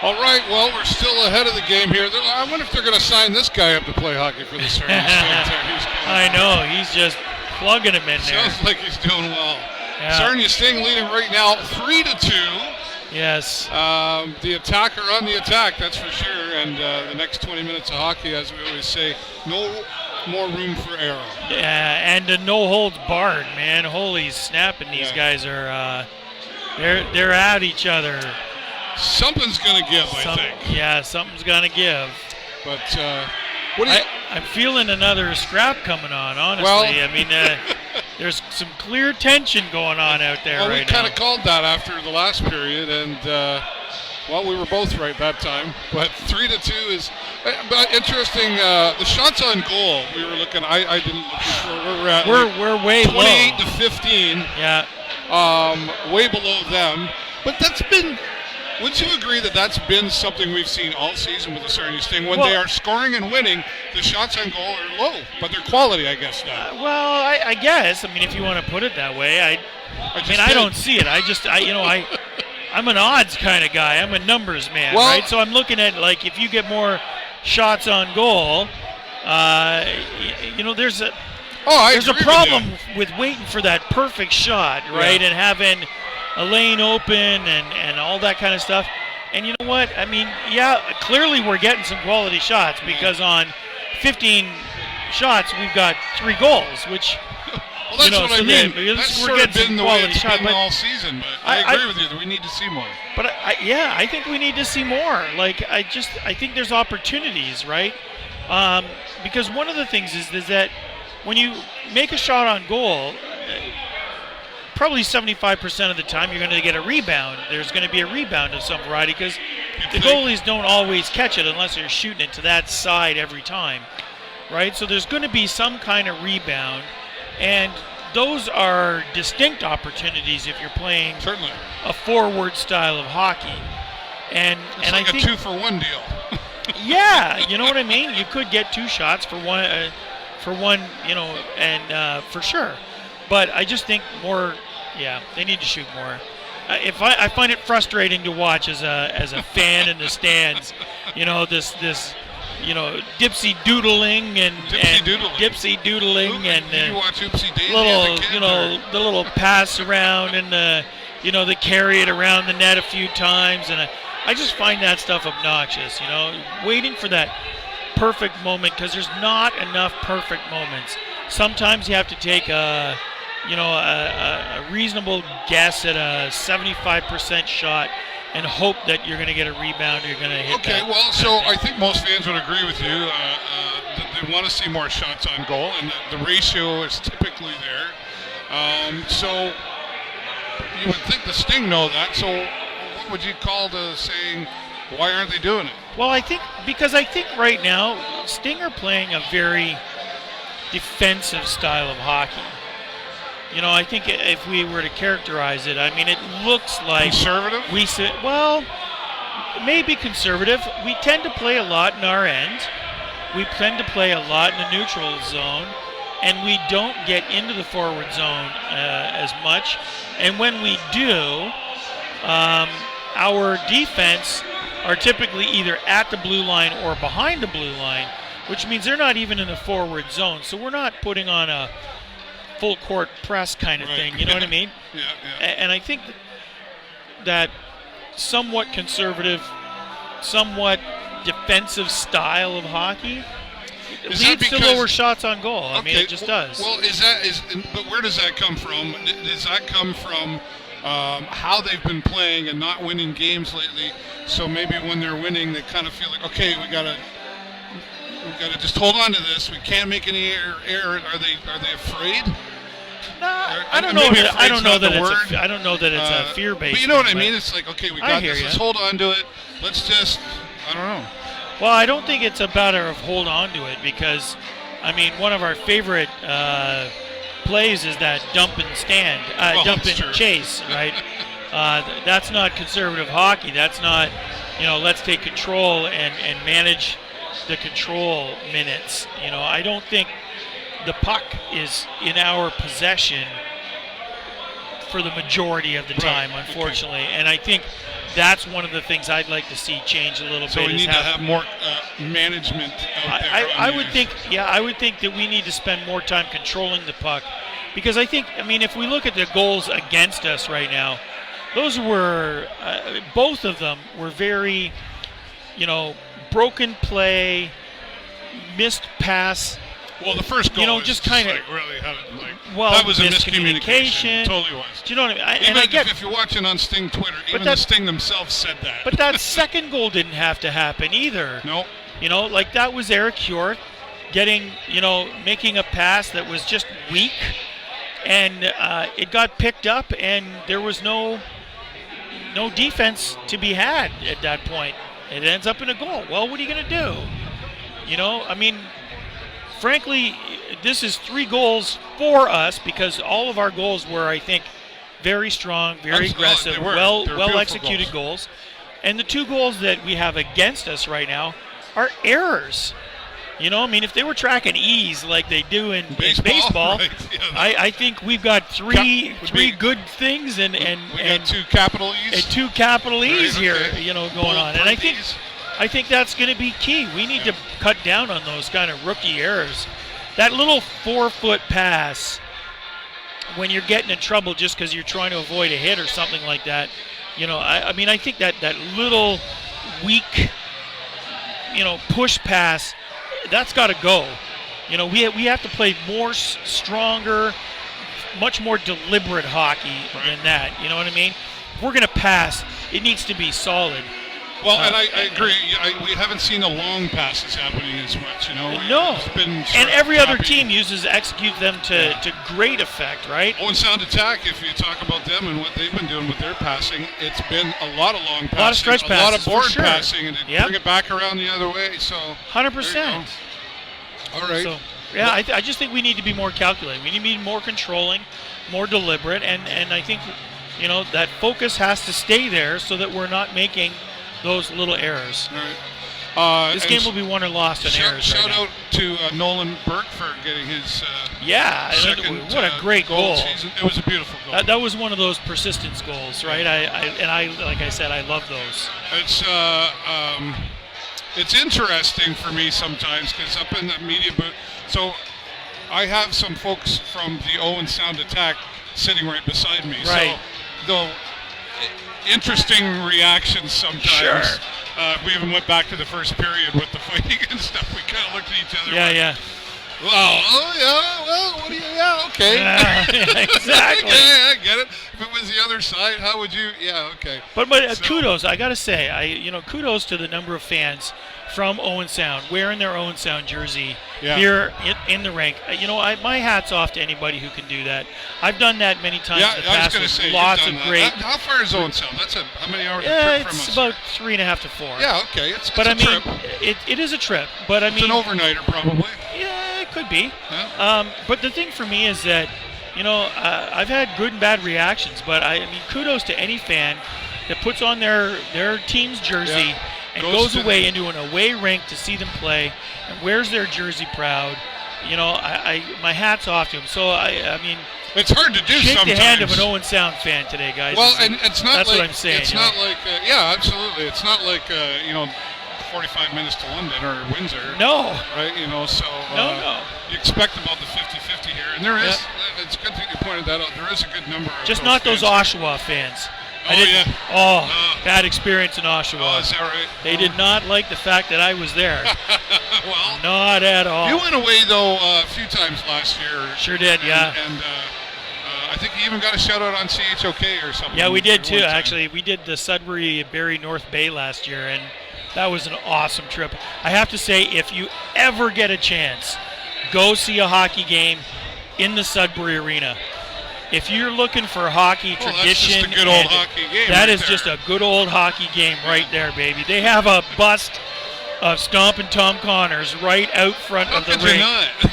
All right, well, we're still ahead of the game here. I wonder if they're going to sign this guy up to play hockey for the Sarnia. I know, he's just plugging him in there. Sounds like he's doing well. Yeah. Sarnia staying leading right now 3-2. Yes. The attacker on the attack, that's for sure. And the next 20 minutes of hockey, as we always say, no more room for error. Yeah, and no holds barred, man. Holy snap! And these guys are they're at each other. Something's going to give, I think. Yeah, something's going to give. But what do you... I'm feeling another scrap coming on, honestly. Well, I mean, there's some clear tension going on out there right now. We kind of called that after the last period, and, we were both right that time. But 3-2 is interesting. The shots on goal, we were looking, I didn't look before. We're at we're way 28 to 15. Yeah. Way below them. But that's been... Would you agree that that's been something we've seen all season with the Sarnia Sting? When they are scoring and winning, the shots on goal are low, but they're quality, I guess, now. I guess. I mean, if you want to put it that way, I don't see it. I'm an odds kind of guy. I'm a numbers man, right? So I'm looking at, like, if you get more shots on goal, there's a problem with waiting for that perfect shot, right? And having a lane open and all that kind of stuff. And you know what? I mean, clearly we're getting some quality shots because on 15 shots we've got 3 goals, which well, that's what I mean. That's sort of been the way it's been all season. But I agree with you that we need to see more. But I think we need to see more. Like I think there's opportunities, right? Because one of the things is that when you make a shot on goal, probably 75% of the time you're going to get a rebound. There's going to be a rebound of some variety because the goalies don't always catch it unless they're shooting it to that side every time, right? So there's going to be some kind of rebound, and those are distinct opportunities if you're playing a forward style of hockey. And it's like a 2-for-1 deal. Yeah, you know what I mean? You could get 2 shots for one, for sure. But I just think more. Yeah, they need to shoot more. I find it frustrating to watch as a fan in the stands. This dipsy doodling and dipsy doodling and you watch Oopsie Daisy the little pass around and they carry it around the net a few times, and I just find that stuff obnoxious. Waiting for that perfect moment, because there's not enough perfect moments. Sometimes you have to take a reasonable guess at a 75% shot and hope that you're going to get a rebound or you're going to hit I think most fans would agree with you that they want to see more shots on goal, and the ratio is typically there. So you would think the Sting know that. So what would you call to saying, why aren't they doing it? Well, I think right now Sting are playing a very defensive style of hockey. I think if we were to characterize it, I mean, it looks like conservative. Maybe conservative. We tend to play a lot in our end. We tend to play a lot in the neutral zone, and we don't get into the forward zone as much. And when we do, our defense are typically either at the blue line or behind the blue line, which means they're not even in the forward zone. So we're not putting on a full court press kind of thing, you know what I mean? Yeah. And I think that somewhat conservative, somewhat defensive style of hockey leads to lower shots on goal. I mean, it just does. Well, but where does that come from? Does that come from how they've been playing and not winning games lately? So maybe when they're winning, they kind of feel like, okay, we got to just hold on to this. We can't make any error. Are they afraid? No, I don't know that it's a fear-based. But you know what I mean? It's like, okay, we got this. Let's hold on to it. Let's just, I don't know. Well, I don't think it's a matter of hold on to it because, I mean, one of our favorite plays is that dump and stand, dump and chase, right? That's not conservative hockey. That's not, let's take control and manage the control minutes. I don't think the puck is in our possession for the majority of the time, unfortunately. And I think that's one of the things I'd like to see change a little So bit. we need to have more management out there. I would think that we need to spend more time controlling the puck, because I mean, if we look at the goals against us right now, those were both of them were very, broken play, missed pass. Well, the first goal, just kind of really had that was a miscommunication. It totally was. Do you know what I mean? Even if you're watching on Sting Twitter, even the Sting themselves said that. But that second goal didn't have to happen either. No. That was Eric Hjort getting, making a pass that was just weak, and it got picked up, and there was no defense to be had at that point. It ends up in a goal. Well, what are you going to do? I mean, frankly, this is 3 goals for us, because all of our goals were, I think, very strong, very aggressive, well executed goals. And the 2 goals that we have against us right now are errors. I mean, if they were tracking E's like they do in baseball, right. I think we've got three good things and we got 2 capital E's and 2 capital E's right, here, okay. Going on. And I think that's going to be key. We need to cut down on those kind of rookie errors. That little 4-foot pass when you're getting in trouble just because you're trying to avoid a hit or something like that. I mean, I think that little weak, push pass, that's got to go. We have to play more stronger, much more deliberate hockey than that. You know what I mean? If we're going to pass, it needs to be solid. Well, and I agree. We haven't seen the long passes happening as much, No. It's been and every other team executes them to great effect, right? Oh, and Sound Attack, if you talk about them and what they've been doing with their passing, it's been a lot of long passing. A lot of stretch passes, a lot of board for sure. passing, and bring it back around the other way. So 100%. All right. So, I just think we need to be more calculating. We need to be more controlling, more deliberate, and I think, that focus has to stay there so that we're not making those little errors. All right. This game will be won or lost on errors. Shout out to Nolan Burke for getting his second what a great goal. Season. It was a beautiful goal. That was one of those persistence goals, right? I like I said, I love those. It's interesting for me sometimes because up in the media booth, so I have some folks from the Owen Sound Attack sitting right beside me. Right. So interesting reactions sometimes. Sure. We even went back to the first period with the fighting and stuff. We kind of looked at each other. Yeah. What do you? Yeah, okay. Yeah, exactly. Okay, I get it. If it was the other side, how would you? Yeah, okay. But kudos, I gotta say, kudos to the number of fans from Owen Sound wearing their Owen Sound jersey here in the rink. My hat's off to anybody who can do that. I've done that many times in the past. I was going to say, lots of great. How far is Owen Sound? That's how many hours a trip from us? It's about 3.5 to 4. Yeah, okay. It's but a I mean, trip. It is a trip. But I mean, it's an overnighter probably. Yeah, it could be. Yeah. But the thing for me is that I've had good and bad reactions, but I mean, kudos to any fan that puts on their team's jersey and goes away into an away rink to see them play and wears their jersey proud. My hat's off to him. So I mean, it's hard to do shake sometimes. the hand of an Owen Sound fan today, guys. Well, and it's not that's like what I'm saying. It's not like absolutely. It's not like 45 minutes to London or Windsor. No. Right? So no. You expect about the 50-50 here, and there is. It's good that you pointed that out. There is a good number. Just of not those those Oshawa fans. Bad experience in Oshawa. Oh, is that right? They did not like the fact that I was there. Well, not at all. You went away though a few times last year. Sure did, yeah. And I think you even got a shout out on CHOK or something. Yeah, we did too. Actually, we did the Sudbury Barrie North Bay last year, and that was an awesome trip. I have to say, if you ever get a chance, go see a hockey game in the Sudbury Arena. If you're looking for hockey tradition, that's just a good old hockey game. That is just a good old hockey game right there, baby. They have a bust of Stompin' Tom Connors right out front of the ring.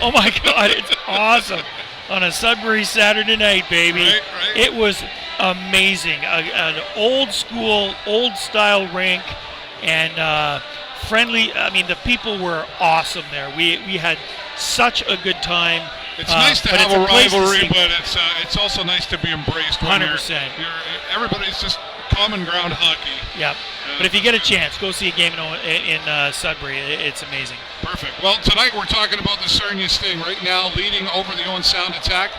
Oh my God, it's awesome. On a Sudbury Saturday night, baby. Right. It was amazing. An old school, old style rink, and friendly. I mean, the people were awesome there. We had such a good time. It's nice to have a rivalry, but it's also nice to be embraced. 100%. Everybody's just common ground hockey. Yep. But if you get a chance, go see a game in Sudbury. It's amazing. Perfect. Well, tonight we're talking about the Sarnia Sting right now leading over the Owen Sound attack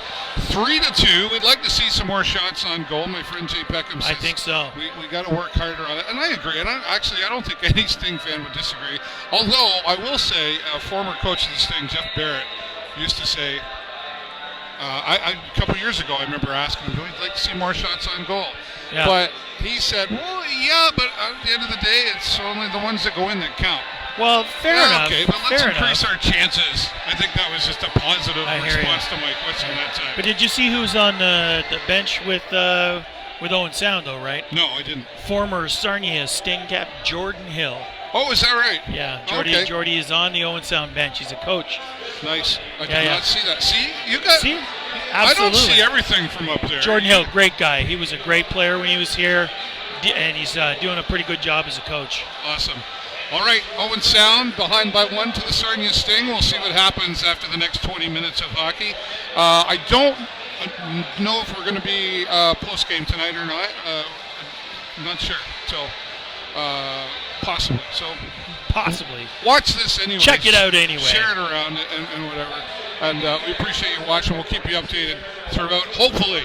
3-2. We'd like to see some more shots on goal. My friend Jay Peckham says I think so. We got to work harder on it. And I agree. And I don't think any Sting fan would disagree. Although I will say a former coach of the Sting, Jeff Barrett, used to say, a couple years ago, I remember asking him, we'd like to see more shots on goal. Yeah. But he said, well, yeah, but at the end of the day, it's only the ones that go in that count. Well, fair enough. Okay, but let's fair increase enough. our chances. I think that was just a positive response to my question that time. But did you see who's on the bench with Owen Sound, though, right? No, I didn't. Former Sarnia Sting cap Jordan Hill. Oh, is that right? Yeah, Jordy is on the Owen Sound bench. He's a coach. Nice. I did not see that. See, you got. See? Absolutely. I don't see everything from up there. Jordan Hill, great guy. He was a great player when he was here, and he's doing a pretty good job as a coach. Awesome. All right, Owen Sound behind by 1 to the Sarnia Sting. We'll see what happens after the next 20 minutes of hockey. I don't know if we're going to be post-game tonight or not. I'm not sure. So, possibly. So, possibly. Watch this anyway. Check it out anyway. Share it around and whatever. And we appreciate you watching. We'll keep you updated throughout, hopefully,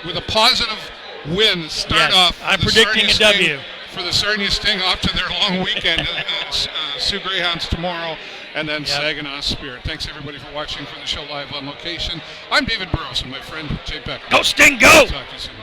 with a positive win. Start off. I'm predicting a W. For the Sarnia Sting off to their long weekend. Sioux Greyhounds tomorrow, and then Saginaw Spirit. Thanks, everybody, for watching for the show live on location. I'm David Burrows and my friend Jay Peckham. Go Sting, go! Talk to you soon.